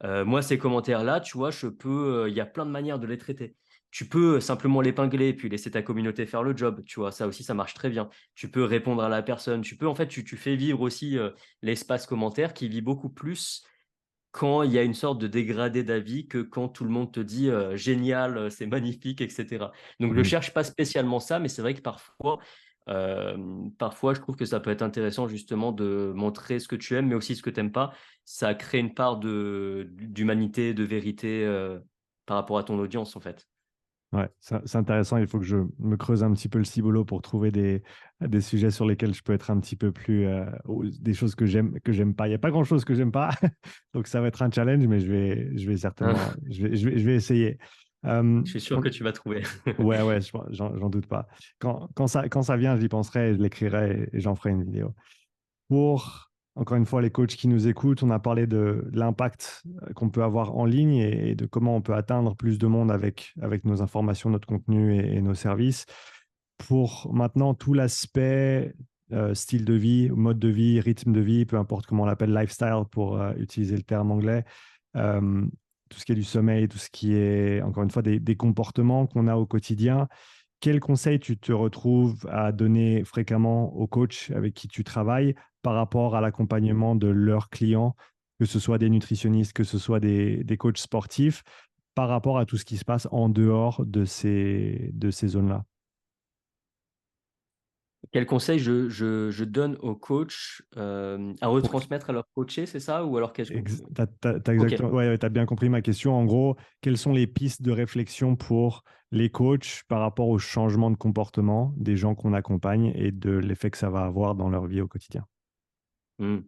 Moi, ces commentaires-là, tu vois, il y a plein de manières de les traiter. Tu peux simplement l'épingler puis laisser ta communauté faire le job. Tu vois, ça aussi, ça marche très bien. Tu peux répondre à la personne. Tu peux, en fait, tu fais vivre aussi l'espace commentaire qui vit beaucoup plus quand il y a une sorte de dégradé d'avis que quand tout le monde te dit génial, c'est magnifique, etc. Donc, je ne Mhm. cherche pas spécialement ça, mais c'est vrai que euh, parfois, je trouve que ça peut être intéressant justement de montrer ce que tu aimes, mais aussi ce que tu n'aimes pas. Ça crée une part d'humanité, de vérité par rapport à ton audience, en fait. Ouais, c'est intéressant. Il faut que je me creuse un petit peu le ciboulot pour trouver des sujets sur lesquels je peux être un petit peu plus, ou des choses que j'aime pas. Il n'y a pas grand-chose que j'aime pas, donc ça va être un challenge, mais je vais certainement, je vais essayer. Euh, Je suis sûr on- que tu vas trouver. ouais, ouais, j'en doute pas. Quand ça vient, j'y penserai, je l'écrirai et j'en ferai une vidéo. Pour, encore une fois, les coachs qui nous écoutent, on a parlé de l'impact qu'on peut avoir en ligne et de comment on peut atteindre plus de monde avec nos informations, notre contenu et nos services. Pour maintenant, tout l'aspect style de vie, mode de vie, rythme de vie, peu importe comment on l'appelle, lifestyle pour utiliser le terme anglais, euh, tout ce qui est du sommeil, tout ce qui est, encore une fois, des comportements qu'on a au quotidien. Quels conseils tu te retrouves à donner fréquemment aux coachs avec qui tu travailles par rapport à l'accompagnement de leurs clients, que ce soit des nutritionnistes, que ce soit des coachs sportifs, par rapport à tout ce qui se passe en dehors de ces zones-là? Quel conseil je donne aux coachs à Pour retransmettre à leurs coachés, c'est ça? Ou alors qu'est-ce que... T'as Ok. exactement, ouais, ouais, t'as bien compris ma question. En gros, quelles sont les pistes de réflexion pour les coachs par rapport au changement de comportement des gens qu'on accompagne et de l'effet que ça va avoir dans leur vie au quotidien? Hmm.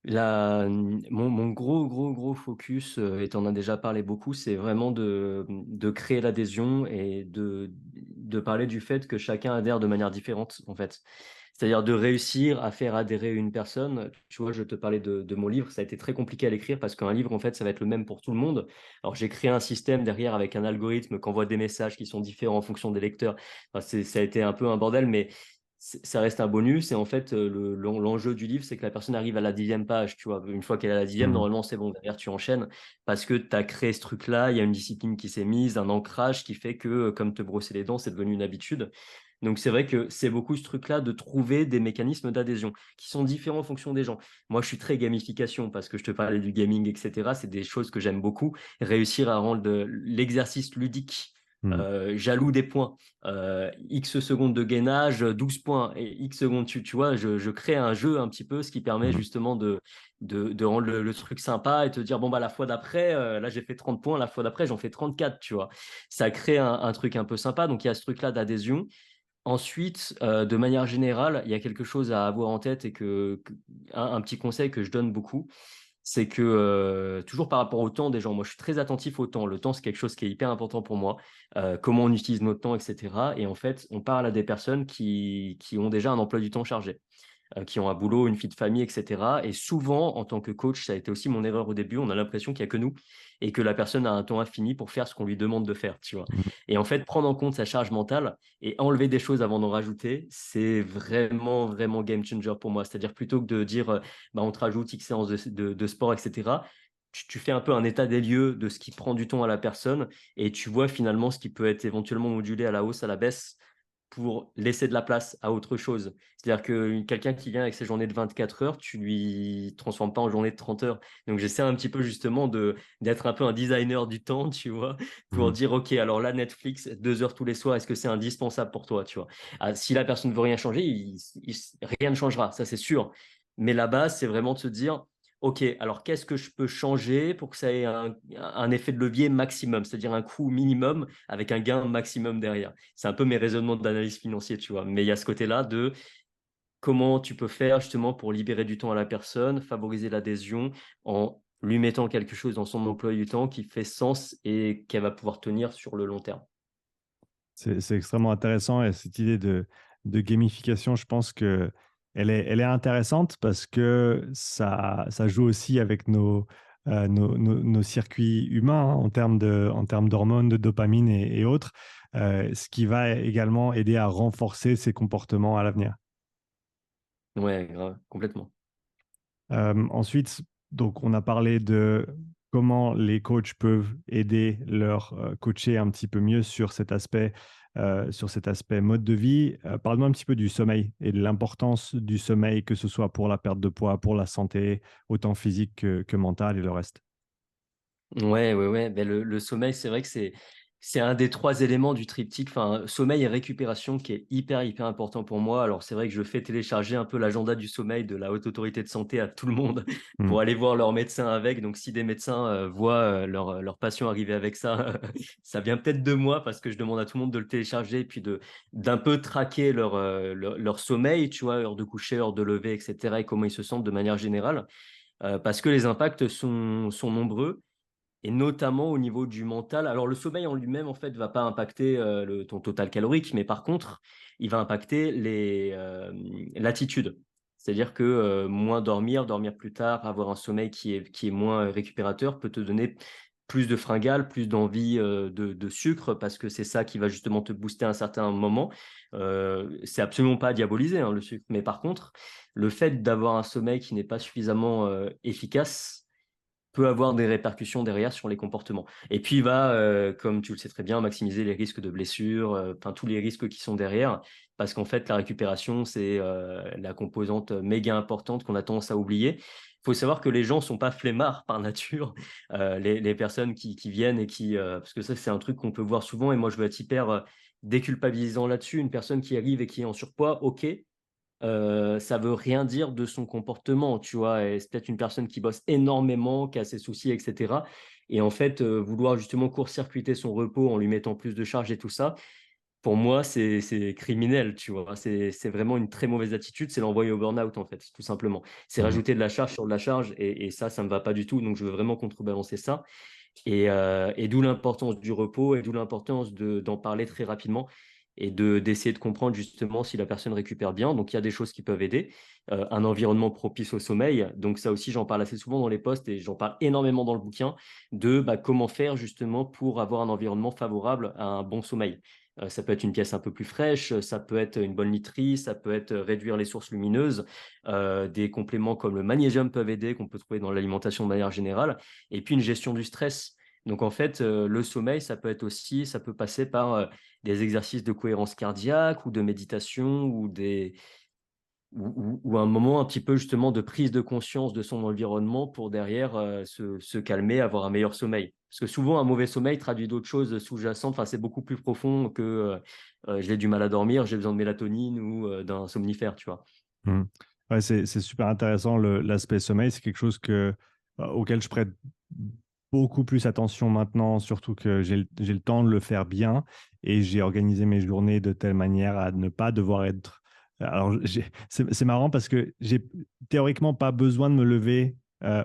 Mon gros focus, et tu en as déjà parlé beaucoup, c'est vraiment de créer l'adhésion et de parler du fait que chacun adhère de manière différente, en fait. C'est-à-dire de réussir à faire adhérer une personne. Tu vois, je te parlais de mon livre, ça a été très compliqué à l'écrire parce qu'un livre, en fait, ça va être le même pour tout le monde. Alors, j'ai créé un système derrière avec un algorithme qui envoie des messages qui sont différents en fonction des lecteurs. Enfin, ça a été un peu un bordel, mais ça reste un bonus. Et en fait, l'enjeu du livre, c'est que la personne arrive à la 10e page. Tu vois, une fois qu'elle est à la 10e, Hmm. normalement, c'est bon. Derrière, tu enchaînes parce que tu as créé ce truc-là. Il y a une discipline qui s'est mise, un ancrage qui fait que, comme te brosser les dents, c'est devenu une habitude. Donc, c'est vrai que c'est beaucoup ce truc-là de trouver des mécanismes d'adhésion qui sont différents en fonction des gens. Moi, je suis très gamification parce que je te parlais du gaming, etc. C'est des choses que j'aime beaucoup. Réussir à rendre l'exercice ludique. Hmm. Jaloux des points. X secondes de gainage, 12 points et X secondes, tu vois, je crée un jeu un petit peu, ce qui permet Hmm. justement de rendre le truc sympa et te dire, bon, bah, la fois d'après, là, j'ai fait 30 points, la fois d'après, j'en fais 34, tu vois. Ça crée un truc un peu sympa. Donc, il y a ce truc-là d'adhésion. Ensuite, de manière générale, il y a quelque chose à avoir en tête et un petit conseil que je donne beaucoup, c'est que toujours par rapport au temps des gens, moi je suis très attentif au temps. Le temps, c'est quelque chose qui est hyper important pour moi. Comment on utilise notre temps, etc. Et en fait, on parle à des personnes qui ont déjà un emploi du temps chargé, qui ont un boulot, une vie de famille, etc. Et souvent, en tant que coach, ça a été aussi mon erreur au début, on a l'impression qu'il n'y a que nous et que la personne a un temps infini pour faire ce qu'on lui demande de faire, tu vois. Hmm. Et en fait, prendre en compte sa charge mentale et enlever des choses avant d'en rajouter, c'est vraiment game changer pour moi. C'est-à-dire plutôt que de dire, bah, on te rajoute X séances de sport, etc., tu fais un peu un état des lieux de ce qui prend du temps à la personne et tu vois finalement ce qui peut être éventuellement modulé à la hausse, à la baisse pour laisser de la place à autre chose. C'est-à-dire que quelqu'un qui vient avec ses journées de 24 heures, tu lui transformes pas en journée de 30 heures. Donc j'essaie un petit peu justement d'être un peu un designer du temps, tu vois, pour Hmm. dire, OK, alors là, Netflix, 2 heures tous les soirs, est-ce que c'est indispensable pour toi, tu vois? Ah, si la personne ne veut rien changer, rien ne changera, ça c'est sûr. Mais la base, c'est vraiment de se dire, OK, alors qu'est-ce que je peux changer pour que ça ait un effet de levier maximum, c'est-à-dire un coût minimum avec un gain maximum derrière. C'est un peu mes raisonnements d'analyse financière, tu vois. Mais il y a ce côté-là de comment tu peux faire justement pour libérer du temps à la personne, favoriser l'adhésion en lui mettant quelque chose dans son emploi du temps qui fait sens et qu'elle va pouvoir tenir sur le long terme. C'est extrêmement intéressant et cette idée de gamification, je pense que elle est intéressante parce que ça joue aussi avec nos circuits humains hein, en termes d'hormones, de dopamine et autres, ce qui va également aider à renforcer ces comportements à l'avenir. Ouais, grave, complètement. Ensuite, donc on a parlé de comment les coachs peuvent aider leurs coachés un petit peu mieux sur cet aspect mode de vie. Parle-moi un petit peu du sommeil et de l'importance du sommeil, que ce soit pour la perte de poids, pour la santé, autant physique que mentale et le reste. Ouais. Ben, le sommeil, c'est vrai que c'est un des trois éléments du triptyque. Enfin, sommeil et récupération qui est hyper important pour moi. Alors, c'est vrai que je fais télécharger un peu l'agenda du sommeil de la Haute Autorité de Santé à tout le monde Hmm. pour aller voir leur médecin avec. Donc, si des médecins voient leur patient arriver avec ça, ça vient peut-être de moi parce que je demande à tout le monde de le télécharger et puis d'un peu traquer leur sommeil, tu vois, heure de coucher, heure de lever, etc. et comment ils se sentent de manière générale. Parce que les impacts sont nombreux et notamment au niveau du mental. Alors, le sommeil en lui-même, en fait, va pas impacter ton total calorique, mais par contre, il va impacter l'attitude. C'est-à-dire que moins dormir, dormir plus tard, avoir un sommeil qui est moins récupérateur peut te donner plus de fringales, plus d'envie de sucre, parce que c'est ça qui va justement te booster à un certain moment. C'est absolument pas diabolisé, hein, le sucre. Mais par contre, le fait d'avoir un sommeil qui n'est pas suffisamment efficace, peut avoir des répercussions derrière sur les comportements. Et puis, il va, comme tu le sais très bien, maximiser les risques de blessures, enfin tous les risques qui sont derrière, parce qu'en fait, la récupération, c'est la composante méga importante qu'on a tendance à oublier. Il faut savoir que les gens ne sont pas flemmards par nature, les personnes qui viennent et parce que ça, c'est un truc qu'on peut voir souvent, et moi, je veux être hyper déculpabilisant là-dessus. Une personne qui arrive et qui est en surpoids, OK, ça veut rien dire de son comportement, tu vois. Et c'est peut-être une personne qui bosse énormément, qui a ses soucis, etc. Et en fait, vouloir justement court-circuiter son repos en lui mettant plus de charges et tout ça, Pour moi, c'est criminel, tu vois. C'est vraiment une très mauvaise attitude. C'est l'envoyer au burn-out, en fait, tout simplement. C'est Mhm. rajouter de la charge sur de la charge et ça ne me va pas du tout. Donc, je veux vraiment contrebalancer ça. Et d'où l'importance du repos et d'où l'importance d'en parler très rapidement et d'essayer de comprendre justement si la personne récupère bien. Donc, il y a des choses qui peuvent aider. Un environnement propice au sommeil. Donc, ça aussi, j'en parle assez souvent dans les posts et j'en parle énormément dans le bouquin de comment faire justement pour avoir un environnement favorable à un bon sommeil. Ça peut être une pièce un peu plus fraîche, ça peut être une bonne literie, ça peut être réduire les sources lumineuses. Des compléments comme le magnésium peuvent aider, qu'on peut trouver dans l'alimentation de manière générale. Et puis une gestion du stress. Donc en fait, le sommeil, ça peut être aussi, ça peut passer par des exercices de cohérence cardiaque ou de méditation ou un moment un petit peu justement de prise de conscience de son environnement pour derrière se calmer, avoir un meilleur sommeil. Parce que souvent, un mauvais sommeil traduit d'autres choses sous-jacentes. Enfin, c'est beaucoup plus profond que j'ai du mal à dormir, j'ai besoin de mélatonine ou d'un somnifère, tu vois. Mhm. Ouais, c'est super intéressant, l'aspect sommeil. C'est quelque chose auquel je prête beaucoup plus attention maintenant, surtout que j'ai le temps de le faire bien et j'ai organisé mes journées de telle manière à ne pas devoir être. Alors, c'est marrant parce que j'ai théoriquement pas besoin de me lever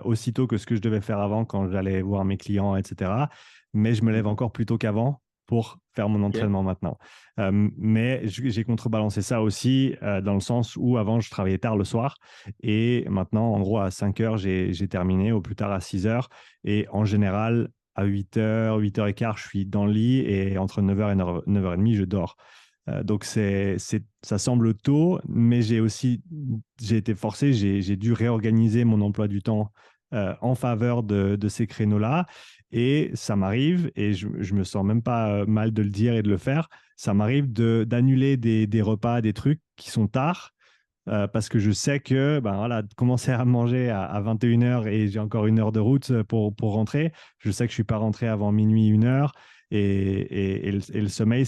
aussitôt que ce que je devais faire avant quand j'allais voir mes clients, etc. Mais je me lève Mhm. encore plus tôt qu'avant pour faire mon Ok. entraînement maintenant. Mais j'ai contrebalancé ça aussi dans le sens où avant, je travaillais tard le soir et maintenant, en gros, à 5 heures, j'ai terminé, au plus tard à 6 heures. Et en général, à 8 heures, 8h15, je suis dans le lit et entre 9h et 9h30, je dors. Donc, ça semble tôt, mais j'ai été forcé, j'ai dû réorganiser mon emploi du temps en faveur de ces créneaux-là. Et ça m'arrive, et je me sens même pas mal de le dire et de le faire, ça m'arrive d'annuler des repas, des trucs qui sont tard, parce que je sais que ben voilà, de commencer à manger à 21 heures et j'ai encore 1 heure de route pour rentrer, je sais que je ne suis pas rentré avant minuit, 1 heure, et le sommeil,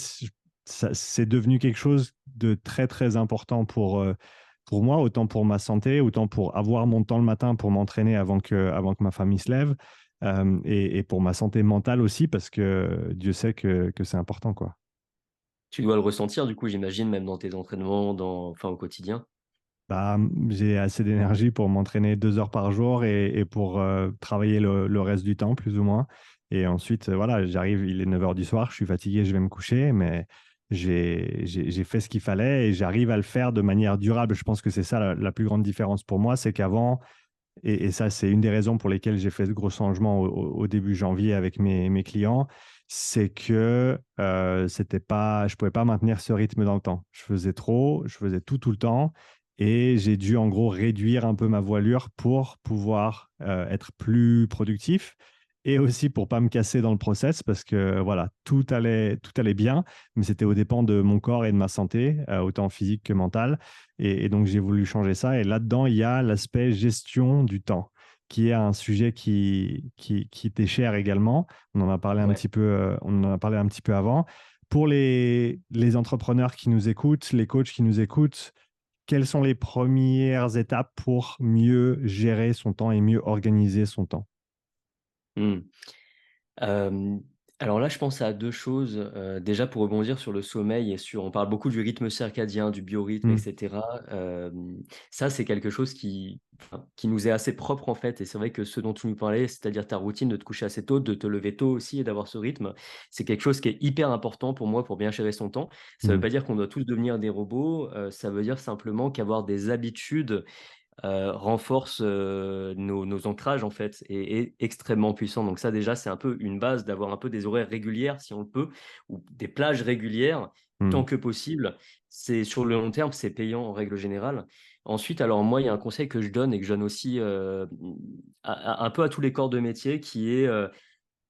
c'est devenu quelque chose de très, très important pour moi, autant pour ma santé, autant pour avoir mon temps le matin pour m'entraîner avant que ma famille se lève, et pour ma santé mentale aussi, parce que Dieu sait que c'est important, quoi. Tu dois le ressentir, du coup, j'imagine, même dans tes entraînements, enfin, au quotidien. Bah, j'ai assez d'énergie pour m'entraîner 2 heures par jour et pour travailler le reste du temps, plus ou moins. Et ensuite, voilà, j'arrive, il est 9 heures du soir, je suis fatigué, je vais me coucher, mais j'ai fait ce qu'il fallait et j'arrive à le faire de manière durable. Je pense que c'est ça la plus grande différence pour moi, c'est qu'avant, et ça, c'est une des raisons pour lesquelles j'ai fait ce gros changement au début janvier avec mes clients, c'est que c'était pas, je pouvais pas maintenir ce rythme dans le temps. Je faisais trop, je faisais tout le temps, et j'ai dû en gros réduire un peu ma voilure pour pouvoir être plus productif et aussi pour pas me casser dans le process parce que voilà, tout allait bien, mais c'était aux dépens de mon corps et de ma santé, autant physique que mentale. Et donc, j'ai voulu changer ça. Et là-dedans, il y a l'aspect gestion du temps, qui est un sujet qui t'est cher également. On en a parlé un Ouais. petit peu, on en a parlé un petit peu avant. Pour les entrepreneurs qui nous écoutent, les coachs qui nous écoutent, quelles sont les premières étapes pour mieux gérer son temps et mieux organiser son temps? Hmm. Euh, alors là, je pense à deux choses. Déjà, pour rebondir sur le sommeil et on parle beaucoup du rythme circadien, du biorhythme, Hmm. etc. Ça, c'est quelque chose qui nous est assez propre en fait. Et c'est vrai que ce dont tu nous parlais, c'est-à-dire ta routine de te coucher assez tôt, de te lever tôt aussi et d'avoir ce rythme, c'est quelque chose qui est hyper important pour moi pour bien gérer son temps. Ça ne veut Hmm. pas dire qu'on doit tous devenir des robots. Ça veut dire simplement qu'avoir des habitudes renforce nos ancrages en fait et est extrêmement puissant. Donc ça déjà c'est un peu une base d'avoir un peu des horaires régulières si on le peut ou des plages régulières Hmm. tant que possible. C'est sur le long terme c'est payant en règle générale. Ensuite alors moi il y a un conseil que je donne et que je donne aussi un peu à tous les corps de métier qui est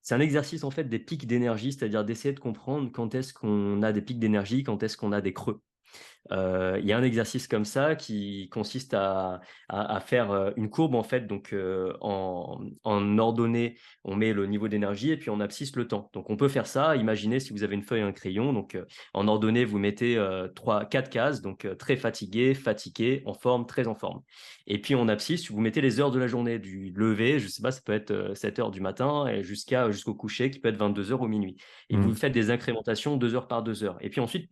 c'est un exercice en fait des pics d'énergie, c'est-à-dire d'essayer de comprendre quand est-ce qu'on a des pics d'énergie, quand est-ce qu'on a des creux. Il y a un exercice comme ça qui consiste à faire une courbe en fait. Donc en ordonnée, on met le niveau d'énergie et puis en abscisse le temps. Donc on peut faire ça. Imaginez si vous avez une feuille et un crayon. Donc en ordonnée, vous mettez 4 cases. Donc très fatigué, fatigué, en forme, très en forme. Et puis en abscisse, vous mettez les heures de la journée, du lever, je sais pas, ça peut être 7 heures du matin et jusqu'au coucher qui peut être 22 heures ou minuit. Et vous faites des incrémentations 2 heures par 2 heures. Et puis ensuite,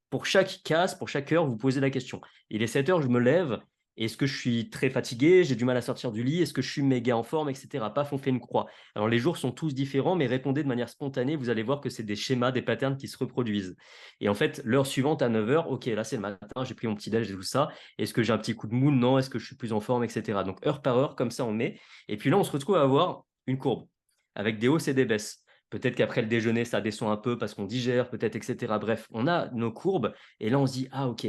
pour chaque case, pour chaque heure, vous posez la question. Il est 7 heures, je me lève. Est-ce que je suis très fatigué? J'ai du mal à sortir du lit? Est-ce que je suis méga en forme, etc. Paf, on fait une croix. Alors, les jours sont tous différents, mais répondez de manière spontanée. Vous allez voir que c'est des schémas, des patterns qui se reproduisent. Et en fait, l'heure suivante à 9 heures, OK, là, c'est le matin, j'ai pris mon petit déj et tout ça. Est-ce que j'ai un petit coup de mou? Non. Est-ce que je suis plus en forme, etc. Donc, heure par heure, comme ça, on met. Et puis là, on se retrouve à avoir une courbe avec des hausses et des baisses. Peut-être qu'après le déjeuner, ça descend un peu parce qu'on digère, peut-être, etc. Bref, on a nos courbes et là, on se dit, ah, OK.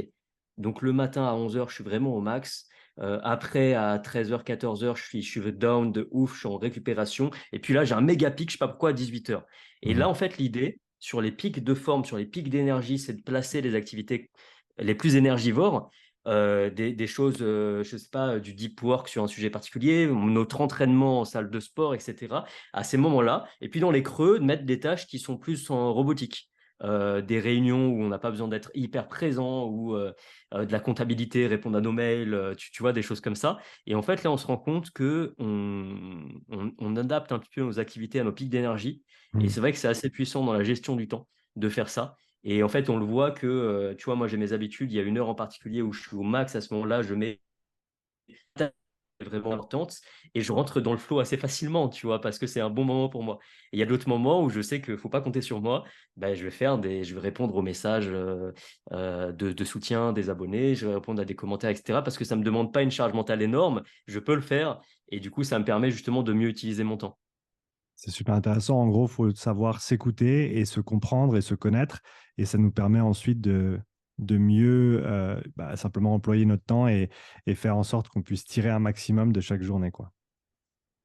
Donc, le matin à 11 heures, je suis vraiment au max. Après, à 13 heures, 14 heures, je suis down de ouf, je suis en récupération. Et puis là, j'ai un méga pic, je ne sais pas pourquoi, à 18 heures. Et là, en fait, l'idée, sur les pics de forme, sur les pics d'énergie, c'est de placer les activités les plus énergivores, des choses, je ne sais pas, du deep work sur un sujet particulier, notre entraînement en salle de sport, etc. À ces moments-là. Et puis dans les creux, de mettre des tâches qui sont plus en robotique. Des réunions où on n'a pas besoin d'être hyper présent ou de la comptabilité, répondre à nos mails, tu vois, des choses comme ça. Et en fait, là, on se rend compte que on adapte un petit peu nos activités à nos pics d'énergie. Et Mmh. c'est vrai que c'est assez puissant dans la gestion du temps de faire ça. Et en fait, on le voit que, tu vois, moi, j'ai mes habitudes. Il y a une heure en particulier où je suis au max. À ce moment-là, je mets vraiment importante et je rentre dans le flow assez facilement, tu vois, parce que c'est un bon moment pour moi. Et il y a d'autres moments où je sais qu'il ne faut pas compter sur moi. Ben, je vais répondre aux messages de soutien des abonnés, je vais répondre à des commentaires, etc. Parce que ça ne me demande pas une charge mentale énorme. Je peux le faire et du coup, ça me permet justement de mieux utiliser mon temps. C'est super intéressant. En gros, il faut savoir s'écouter et se comprendre et se connaître. Et ça nous permet ensuite de mieux simplement employer notre temps et faire en sorte qu'on puisse tirer un maximum de chaque journée, quoi.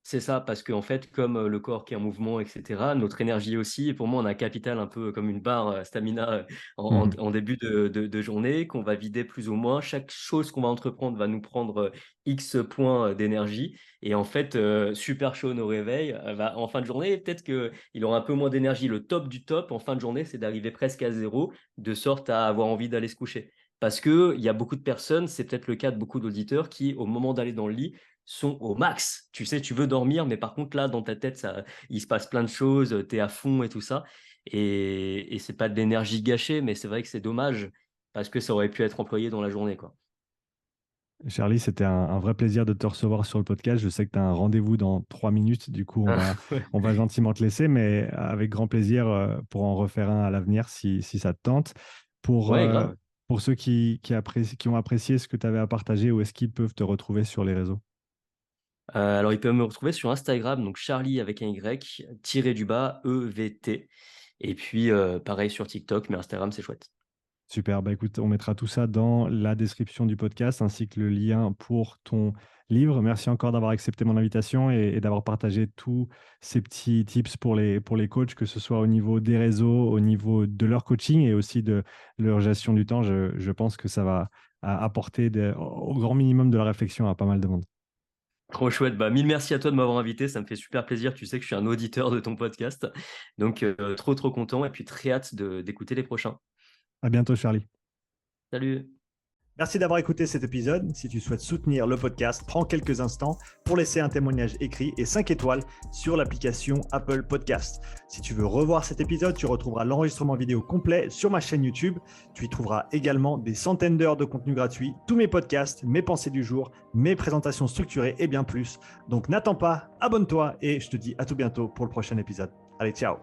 C'est ça, parce qu'en fait, comme le corps qui est en mouvement, etc., notre énergie aussi, et pour moi, on a un capital un peu comme une barre stamina Mhm. en début de journée, qu'on va vider plus ou moins. Chaque chose qu'on va entreprendre va nous prendre X points d'énergie. Et en fait, super chaud au réveil, en fin de journée, peut-être qu'il aura un peu moins d'énergie. Le top du top, en fin de journée, c'est d'arriver presque à zéro, de sorte à avoir envie d'aller se coucher. Parce qu'il y a beaucoup de personnes, c'est peut-être le cas de beaucoup d'auditeurs qui, au moment d'aller dans le lit, sont au max. Tu sais, tu veux dormir, mais par contre, là, dans ta tête, il se passe plein de choses, tu es à fond et tout ça. Et c'est pas de l'énergie gâchée, mais c'est vrai que c'est dommage parce que ça aurait pu être employé dans la journée, quoi. Charlie, c'était un vrai plaisir de te recevoir sur le podcast. Je sais que tu as un rendez-vous dans 3 minutes. Du coup, Ouais, on va gentiment te laisser, mais avec grand plaisir pour en refaire un à l'avenir si ça te tente. Pour, ouais, euh, grave. pour ceux qui ont apprécié ce que tu avais à partager, où est-ce qu'ils peuvent te retrouver sur les réseaux? Alors, ils peuvent me retrouver sur Instagram, donc Charlie avec un Y, tiré du bas, EVT. Et puis, pareil sur TikTok, mais Instagram, c'est chouette. Super, bah écoute, on mettra tout ça dans la description du podcast ainsi que le lien pour ton livre. Merci encore d'avoir accepté mon invitation et d'avoir partagé tous ces petits tips pour les coachs, que ce soit au niveau des réseaux, au niveau de leur coaching et aussi de leur gestion du temps. Je pense que ça va apporter au grand minimum de la réflexion à pas mal de monde. Trop chouette. Bah, mille merci à toi de m'avoir invité. Ça me fait super plaisir. Tu sais que je suis un auditeur de ton podcast. Donc, trop, trop content. Et puis, très hâte d'écouter les prochains. À bientôt, Charlie. Salut! Merci d'avoir écouté cet épisode. Si tu souhaites soutenir le podcast, prends quelques instants pour laisser un témoignage écrit et 5 étoiles sur l'application Apple Podcast. Si tu veux revoir cet épisode, tu retrouveras l'enregistrement vidéo complet sur ma chaîne YouTube. Tu y trouveras également des centaines d'heures de contenu gratuit, tous mes podcasts, mes pensées du jour, mes présentations structurées et bien plus. Donc n'attends pas, abonne-toi et je te dis à tout bientôt pour le prochain épisode. Allez, ciao!